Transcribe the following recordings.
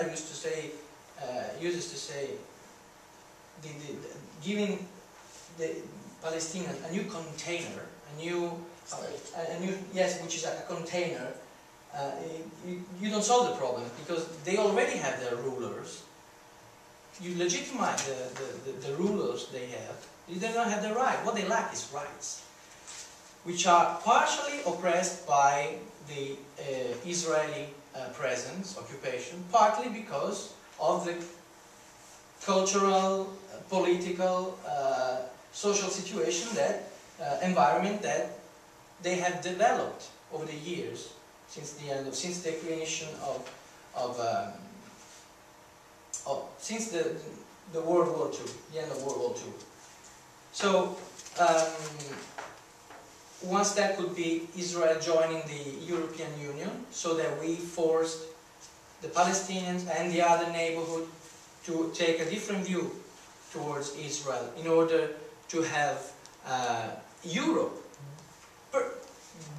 used to say, uses to say, giving the Palestinians a new container, yes, which is a container. You don't solve the problem because they already have their rulers. You legitimize the rulers they have. They do not have the right. What they lack is rights, which are partially oppressed by the Israeli presence, occupation, partly because of the cultural, political, social situation, environment that they have developed over the years since the creation since the World War II, the end of World War II. So one step could be Israel joining the European Union, so that we forced the Palestinians and the other neighborhood to take a different view towards Israel in order to have Europe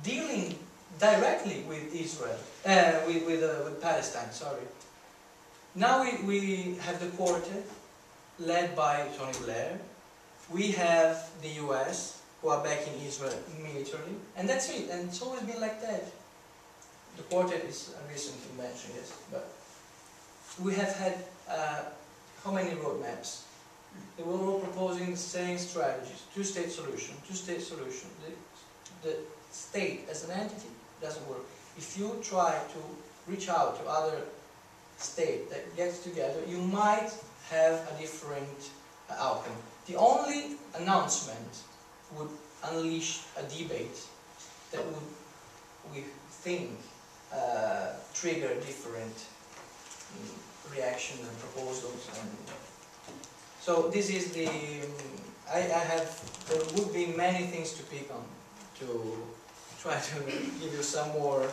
dealing directly with Israel, with Palestine. Sorry. Now we have the Quartet, led by Tony Blair. We have the US, who are backing Israel militarily, and that's it. And it's always been like that. The Quartet is a recent invention, yes, but we have had how many roadmaps? They were all proposing the same strategies: two-state solution, two-state solution. The state as an entity doesn't work. If you try to reach out to other states that gets together, you might have a different outcome. The only announcement would unleash a debate that would, we think, trigger different reactions and proposals. And so this is the, there would be many things to pick on to try to give you some more,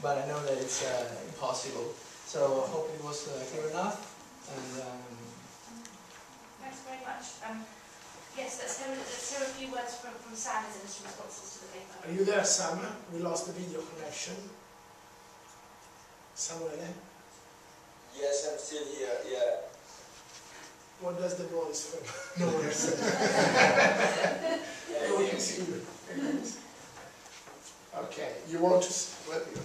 but I know that it's impossible. So I hope it was clear enough. And thanks very much. Yes, let's hear a few words from Sam as initial responses to the paper. Are you there, Sam? We lost the video connection. Somewhere there? Yes, I'm still here, yeah. What does the voice from? No one said. No, we can see you. Okay, you want to...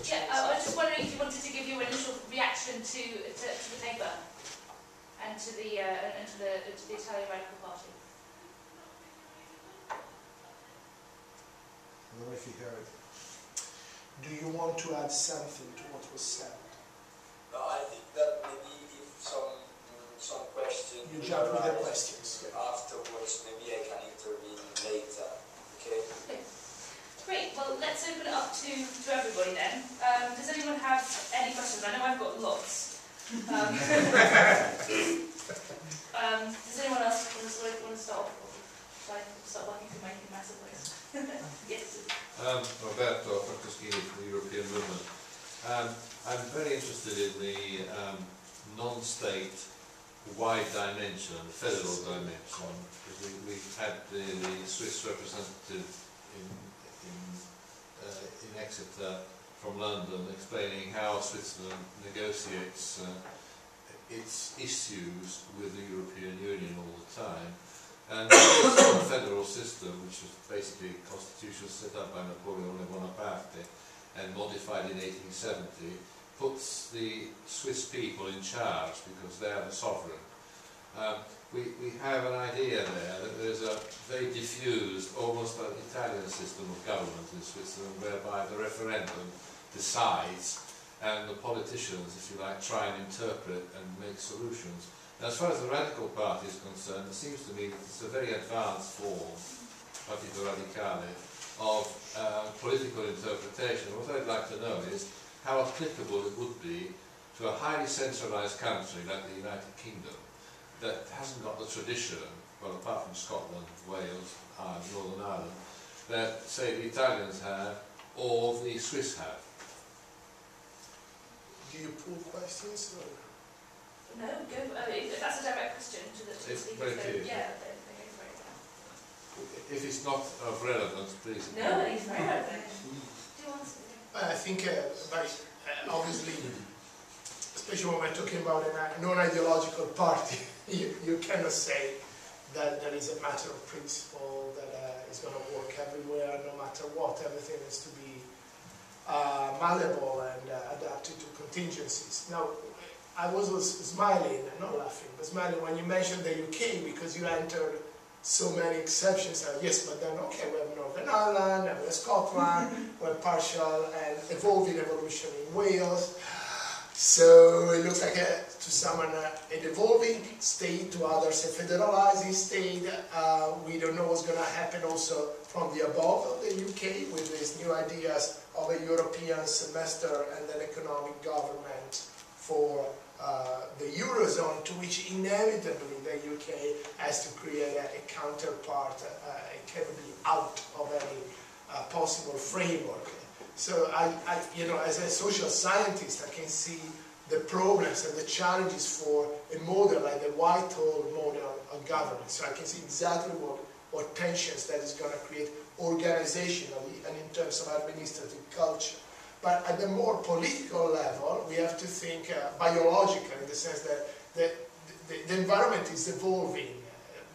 Yeah, I was just wondering if you wanted to give your initial reaction to the paper and to the Italian Radical Party. I don't know if you heard. Do you want to add something to what was said? No, I think that maybe if some questions... You jump with the questions. Yeah. Afterwards, maybe I can intervene later. Okay? Great, well let's open it up to everybody then. Does anyone have any questions? I know I've got lots. Does anyone else want to start off? Shall I start working through my massive voice? Yes. Roberto Franceschi from the European Movement. I'm very interested in the non-state wide dimension, the federal dimension. We've had the Swiss representative in Exeter from London explaining how Switzerland negotiates its issues with the European Union all the time. And the federal system, which was basically a constitution set up by Napoleon Bonaparte and modified in 1870, puts the Swiss people in charge because they are the sovereign. We have an idea there that there's a very diffused, almost an Italian system of government in Switzerland, whereby the referendum decides and the politicians, if you like, try and interpret and make solutions. Now, as far as the Radical Party is concerned, it seems to me that it's a very advanced form, Partito Radicale, of political interpretation. What I'd like to know is how applicable it would be to a highly centralised country like the United Kingdom, that hasn't got the tradition, well, apart from Scotland, Wales, Northern Ireland, that, say, the Italians have, or the Swiss have. Do you pull questions? Or? No, go. That's a direct question to the speakers. Yeah, they go for it. If it's not of relevance, please. No, it's very relevant. Do you answer? I think, obviously, especially when we're talking about a non-ideological party, you cannot say that there is a matter of principle that is going to work everywhere, no matter what. Everything has to be malleable and adapted to contingencies. Now, I was smiling, not laughing, but smiling when you mentioned the UK, because you entered so many exceptions. Yes, but then, okay, we have Northern Ireland, and we have Scotland, we have partial and evolving evolution in Wales. So it looks like, to someone, an evolving state, to others a federalizing state. We don't know what's going to happen also from the above of the UK with these new ideas of a European semester and an economic government for the Eurozone, to which inevitably the UK has to create a counterpart, capably out of any possible framework. So you know, as a social scientist, I can see the problems and the challenges for a model like the Whitehall model of government. So I can see exactly what tensions that is going to create organizationally and in terms of administrative culture. But at the more political level, we have to think biologically, in the sense that the environment is evolving,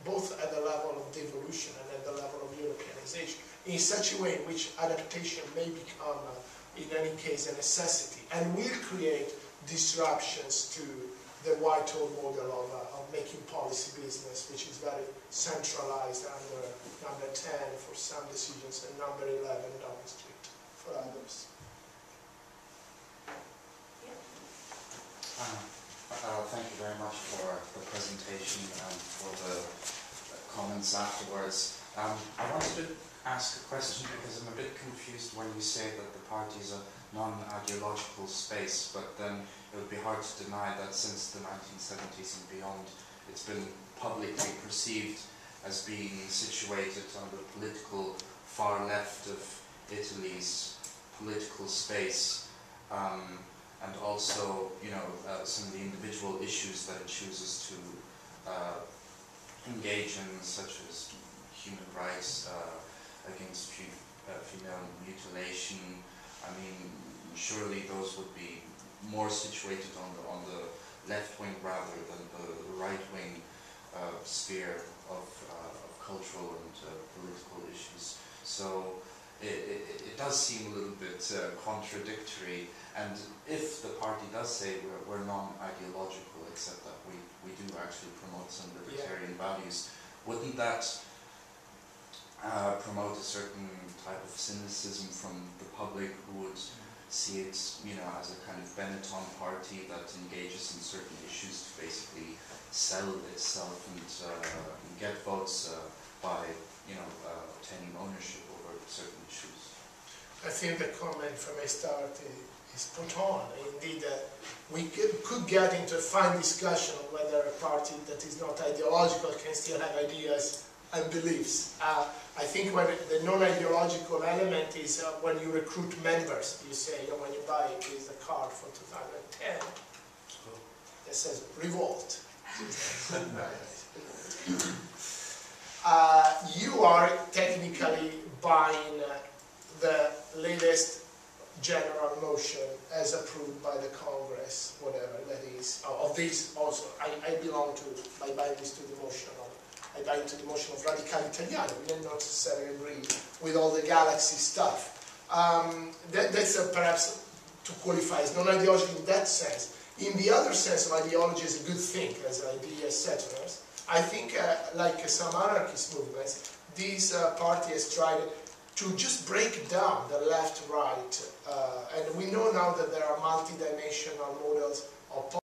both at the level of devolution and at the level of Europeanization, in such a way in which adaptation may become, in any case, a necessity, and will create disruptions to the Whitehall model of making policy business, which is very centralized under number 10 for some decisions and number 11 down the street for others. Thank you very much for the presentation and for the comments afterwards. I wanted to ask a question because I'm a bit confused when you say that the party is a non-ideological space, but then it would be hard to deny that since the 1970s and beyond, it's been publicly perceived as being situated on the political far left of Italy's political space. And also, you know, some of the individual issues that it chooses to engage in, such as human rights against female mutilation. I mean, surely those would be more situated on the left wing rather than the right wing sphere of cultural and political issues. So it does seem a little bit contradictory. And if the party does say we're non-ideological, except that we do actually promote some libertarian values, wouldn't that promote a certain type of cynicism from the public, who would see it, you know, as a kind of Benetton party that engages in certain issues to basically sell itself and get votes by, you know, obtaining ownership over certain issues? I think the comment from a start is put on. Indeed, we could get into a fine discussion on whether a party that is not ideological can still have ideas and beliefs. I think when the non-ideological element is when you recruit members. You say, you know, when you buy a card for 2010 that says revolt. You are technically buying the latest general motion as approved by the Congress, whatever that is. Of these also, I belong to, by buying this, to the motion of, I buy into the motion of Radical Italiano. We don't necessarily agree with all the Galaxy stuff. That's perhaps to qualify as non-ideological in that sense. In the other sense of ideology is a good thing, as ideas settlers. I think, like some anarchist movements, this party has tried to just break down the left-right, and we know now that there are multidimensional models of